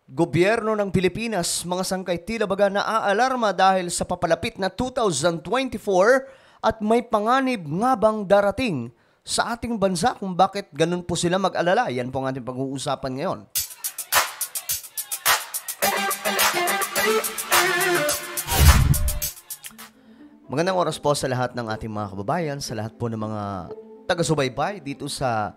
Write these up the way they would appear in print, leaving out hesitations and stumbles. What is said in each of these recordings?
Gobyerno ng Pilipinas, mga sangkay tila baga naaalarma dahil sa papalapit na 2024 at may panganib nga bang darating sa ating bansa kung bakit ganun po sila mag-alala. Yan po ang ating pag-uusapan ngayon. Magandang oras po sa lahat ng ating mga kababayan, sa lahat po ng mga taga-subaybay dito sa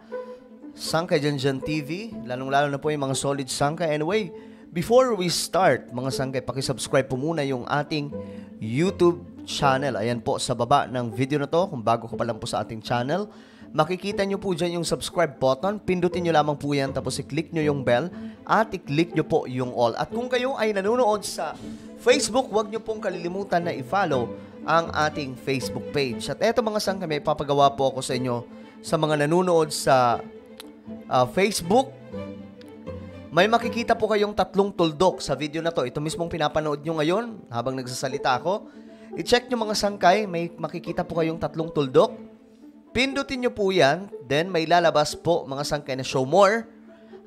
Sangkay Janjan TV, lalong-lalo na po yung mga solid sangkay. Anyway, before we start, mga sangkay, pakisubscribe po muna yung ating YouTube channel. Ayan po sa baba ng video na to, kung bago ka pa lang po sa ating channel, makikita nyo po dyan yung subscribe button. Pindutin nyo lamang po yan, tapos i-click nyo yung bell at i-click nyo po yung all. At kung kayo ay nanonood sa Facebook, huwag nyo pong kalilimutan na i-follow ang ating Facebook page. At eto mga sangkay, may papagawa po ako sa inyo sa mga nanonood sa Facebook. May makikita po kayong tatlong tuldok sa video na to. Ito mismong pinapanood nyo ngayon habang nagsasalita ako. I-check nyo mga sangkay, may makikita po kayong tatlong tuldok. Pindutin nyo po yan, then may lalabas po mga sangkay na show more.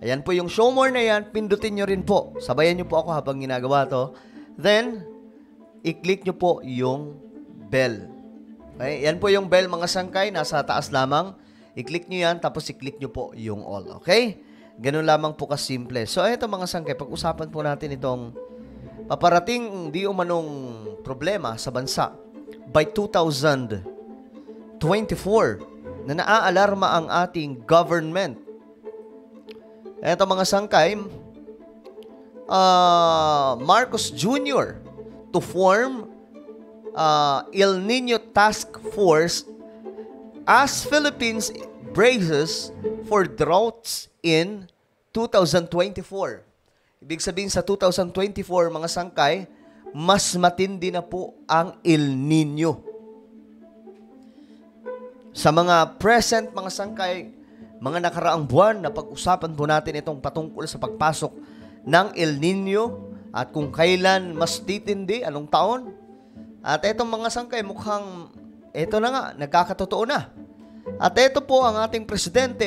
Ayan po yung show more na yan, pindutin nyo rin po. Sabayan nyo po ako habang ginagawa to. Then, i-click nyo po yung bell. Okay? Yan po yung bell mga sangkay, nasa taas lamang. I-click nyo yan, tapos i-click nyo po yung all. Okay? Ganun lamang po kasimple. So, ito mga sangkay, pag-usapan po natin itong paparating di umanong problema sa bansa by 2024 na naaalarma ang ating government. Ito mga sangkay, Marcos Jr. to form El Nino Task Force as Philippines braces for droughts in 2024. Ibig sabihin sa 2024, mga sangkay, mas matindi na po ang El Nino. Sa mga present, mga sangkay, mga nakaraang buwan na pag-usapan po natin itong patungkol sa pagpasok ng El Nino at kung kailan mas titindi, anong taon. At itong mga sangkay, mukhang ito na nga, nagkakatotoo na. At ito po ang ating presidente,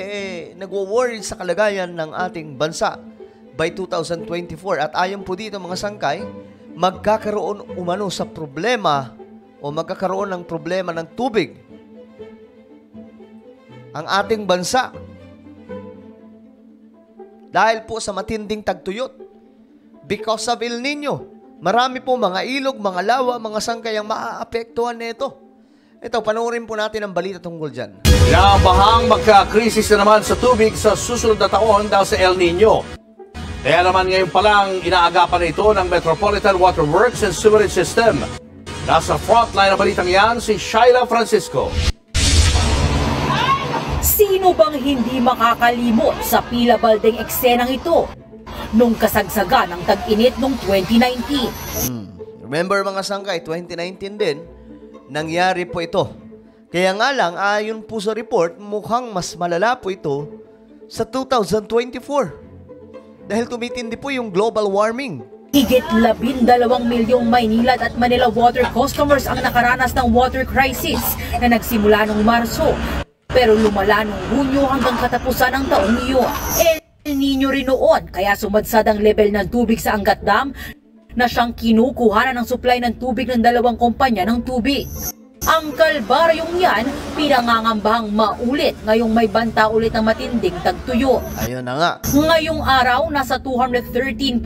nagwo-worry sa kalagayan ng ating bansa by 2024. At ayon po dito mga sangkay, magkakaroon umano sa problema o magkakaroon ng problema ng tubig ang ating bansa. Dahil po sa matinding tagtuyot. Because of El Nino. Marami po mga ilog, mga lawa, mga sangkay ang maaapektuhan nito. Ito, panoorin po natin ang balita tungkol dyan. Inabahang magka-krisis na naman sa tubig sa susunod na taon dahil sa El Nino. Kaya naman ngayon pa lang inaagapan na ito ng Metropolitan Water Works and Sewerage System. Nasa frontline ng balitang yan si Shaila Francisco. Sino bang hindi makakalimot sa pila-baldeng eksenang ito nung kasagsagan ng tag-init noong 2019? Remember mga sangkay, 2019 din, nangyari po ito. Kaya nga lang, ayon po sa report, mukhang mas malala po ito sa 2024. Dahil tumitindi po yung global warming. Higit 12 milyong Maynilad at Manila water customers ang nakaranas ng water crisis na nagsimula noong Marso. Pero lumala noong Hunyo hanggang katapusan ng taong iyon. El Nino rin noon, kaya sumadsad ang level ng tubig sa Angat Dam na siyang kinukuhanan ng supply ng tubig ng dalawang kumpanya ng tubig. Ang kalbaryong yan, pinangangambahang maulit ngayong may banta ulit ng matinding tagtuyo. Ayun na nga. Ngayong araw, nasa 213.24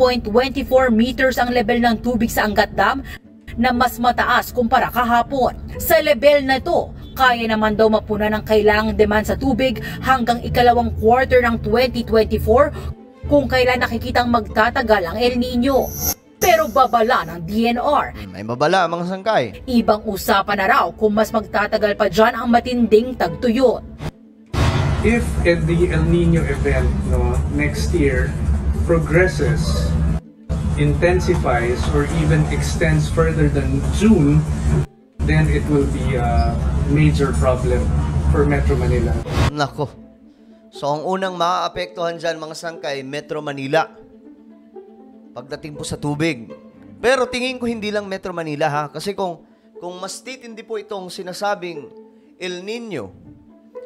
meters ang level ng tubig sa Angat Dam na mas mataas kumpara kahapon. Sa level na ito, kaya naman daw mapunan ang kailangang demand sa tubig hanggang ikalawang quarter ng 2024 kung kailan nakikitang magtatagal ang El Nino. Pero babala ng DNR. May babala mga sangkay. Ibang usapan na raw kung mas magtatagal pa dyan ang matinding tagtuyot. If the El Nino event next year progresses, intensifies, or even extends further than June, then it will be a major problem for Metro Manila. Nako. So ang unang maaapektuhan dyan mga sangkay, Metro Manila. Pagdating po sa tubig. Pero tingin ko hindi lang Metro Manila ha. Kasi kung mas titindi po itong sinasabing El Nino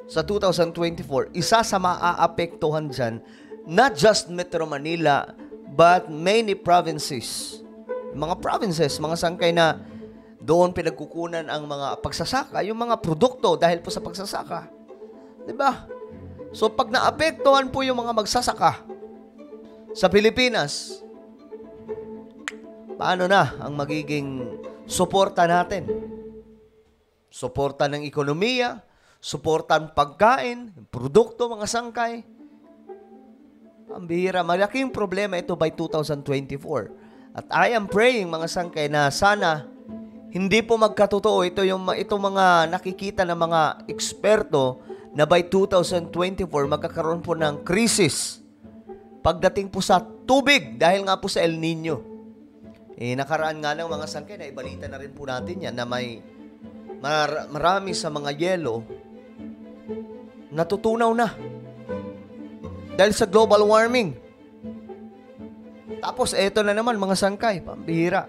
sa 2024, isa sa maaapektuhan dyan, not just Metro Manila, but many provinces, mga sangkay na doon pinagkukunan ang mga pagsasaka, yung mga produkto dahil po sa pagsasaka. Diba? So, pag naapektuhan po yung mga magsasaka sa Pilipinas, paano na ang magiging suporta natin? Suporta ng ekonomiya, suporta ng pagkain, produkto, mga sangkay. Ang bihira, malaking problema ito by 2024. At I am praying, mga sangkay, na sana hindi po magkatotoo itong mga nakikita ng mga eksperto na by 2024 magkakaroon po ng krisis pagdating po sa tubig dahil nga po sa El Nino. Nakaraan nga ng mga sangkay na ibalita na rin po natin yan na may marami sa mga yelo natutunaw na dahil sa global warming. Tapos eto na naman mga sangkay, pambihira.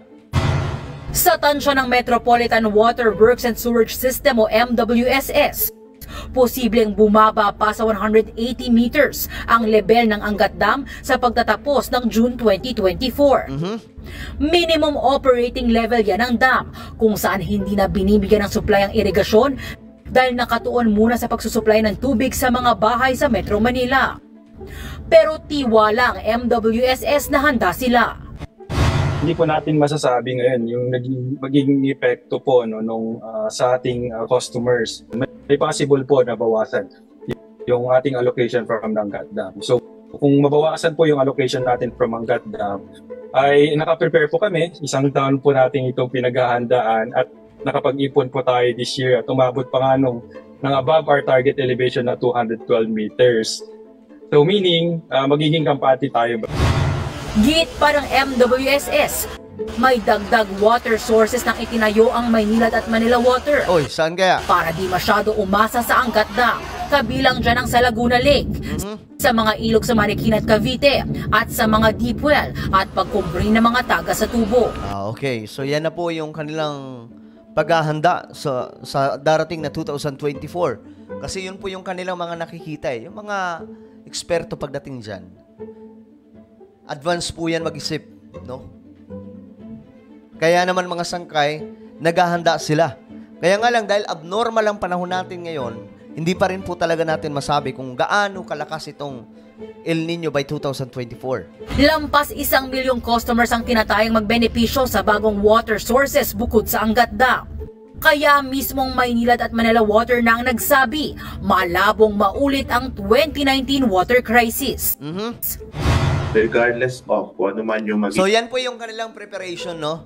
Sa tansya ng Metropolitan Water Works and Sewerage System o MWSS, posibleng bumaba pa sa 180 meters ang level ng Angat Dam sa pagtatapos ng June 2024. Minimum operating level yan ng dam kung saan hindi na binibigyan ng supply ang irigasyon dahil nakatuon muna sa pagsusupply ng tubig sa mga bahay sa Metro Manila. Pero tiwala ang MWSS na handa sila. Hindi po natin masasabi ngayon yung magiging epekto po sa ating customers. May possible po na bawasan yung ating allocation from Angat Dam. So kung mabawasan po yung allocation natin from Angat Dam, ay nakaprepare po kami. Isang taon po natin itong pinaghahandaan at nakapag-ipon po tayo this year at umabot pa nga ng above our target elevation na 212 meters. So meaning, magiging kampati tayo. Git pa ng MWSS, may dagdag water sources ng itinayo ang Maynilad at Manila Water. Oy, saan kaya? Para di masyado umasa sa Angat Dam, kabilang dyan ang sa Laguna Lake, sa mga ilog sa Marikina at Cavite, at sa mga deep well at pagkumpri ng mga taga sa tubo. Okay, so yan na po yung kanilang paghahanda sa darating na 2024. Kasi yun po yung kanilang mga nakikita yung mga eksperto pagdating dyan. Advance po yan mag-isip, no? Kaya naman mga sangkay, naghahanda sila. Kaya nga lang, dahil abnormal ang panahon natin ngayon, hindi pa rin po talaga natin masabi kung gaano kalakas itong El Nino by 2024. Lampas 1 milyong customers ang tinatayang magbenepisyo sa bagong water sources bukod sa Angat Dam. Kaya mismong Maynilad at Manila Water na ang nagsabi, malabong maulit ang 2019 water crisis. Regardless of kung ano man yung So yan po yung kanilang preparation, no?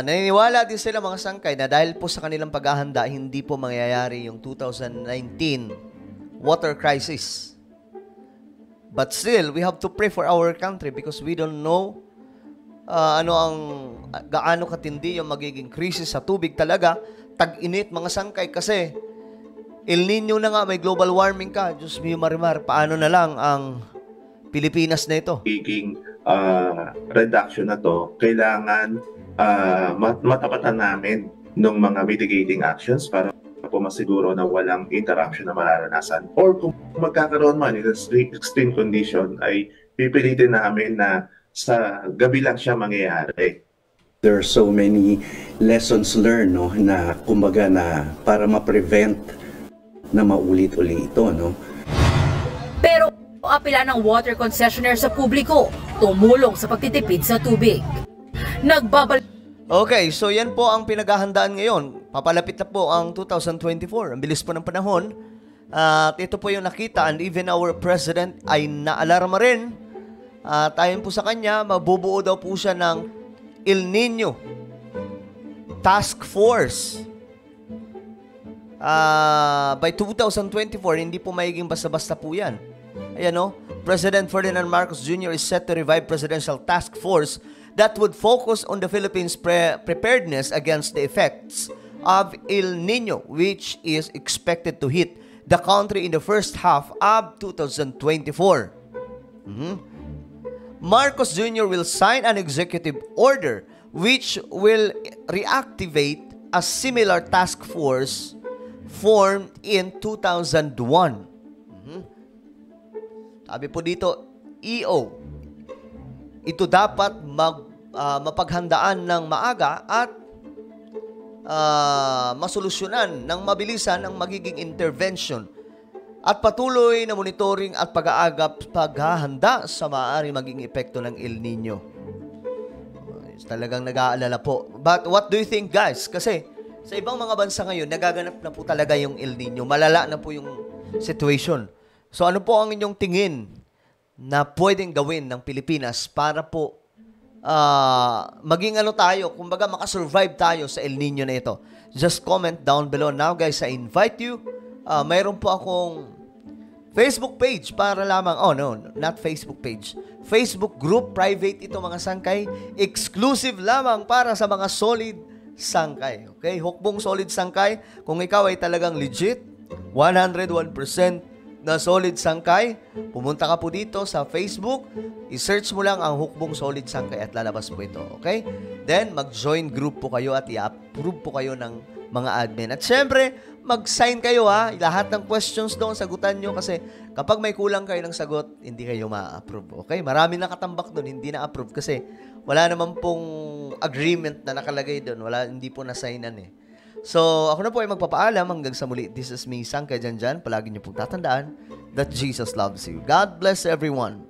Naniniwala din sila mga sangkay na dahil po sa kanilang paghahanda, hindi po mangyayari yung 2019 water crisis. But still, we have to pray for our country because we don't know gaano katindi yung magiging krisis sa tubig talaga. Tag-init mga sangkay kasi El Nino na nga, may global warming ka. Diyos mio marimar, paano na lang ang Pilipinas na ito? Magiging reduction na to, kailangan matapatan namin ng mga mitigating actions para po masiguro na walang interruption na mararanasan. Or kung magkakaroon man in extreme condition, ay pipilitin namin na sa gabi lang siya mangyayari. There are so many lessons learned, no, na kumbaga na para ma-prevent na maulit-ulit ito, no? Pero apela ng water concessionaire sa publiko, tumulong sa pagtitipid sa tubig. Okay, so yan po ang pinaghahandaan ngayon. Papalapit na po ang 2024. Ang bilis po ng panahon. At ito po yung nakita, and even our president ay naalarma rin. At ayon po sa kanya, mabubuo daw po siya ng El Nino Task Force. By 2024, hindi po magiging basta-basta po yan. Ayan o, President Ferdinand Marcos Jr. is set to revive Presidential Task Force that would focus on the Philippines' preparedness against the effects of El Nino, which is expected to hit the country in the first half of 2024. Marcos Jr. will sign an executive order which will reactivate a similar task force formed in 2001. Sabi po dito, EO. Ito dapat mapaghandaan ng maaga at masolusyonan ng mabilisan ang magiging intervention at patuloy na monitoring at paghahanda sa maaari maging epekto ng El Nino. Talagang nag-aalala po. But what do you think, guys? Kasi sa ibang mga bansa ngayon, nagaganap na po talaga yung El Nino. Malala na po yung situation. So ano po ang inyong tingin na pwedeng gawin ng Pilipinas para po maging tayo, kumbaga makasurvive tayo sa El Nino na ito? Just comment down below. Now guys, I invite you. Mayroon po akong Facebook page para lamang, not Facebook page. Facebook group, private ito mga sangkay. Exclusive lamang para sa mga solid sangkay. Okay? Hukbong solid sangkay. Kung ikaw ay talagang legit, 101% na solid sangkay, pumunta ka po dito sa Facebook, i-search mo lang ang Hukbong Solid Sangkay at lalabas po ito. Okay? Then, mag-join group po kayo at i-approve po kayo ng mga admin. At syempre, mag-sign kayo lahat ng questions doon, sagutan nyo kasi kapag may kulang kayo ng sagot, hindi kayo ma-approve. Okay? Marami nakatambak doon, hindi na-approve kasi wala naman pong agreement na nakalagay doon. Hindi po na-signan eh. So, ako na po ay magpapaalam hanggang sa muli. This is me, Sangkay Janjan. Palagi niyo pong tatandaan that Jesus loves you. God bless everyone.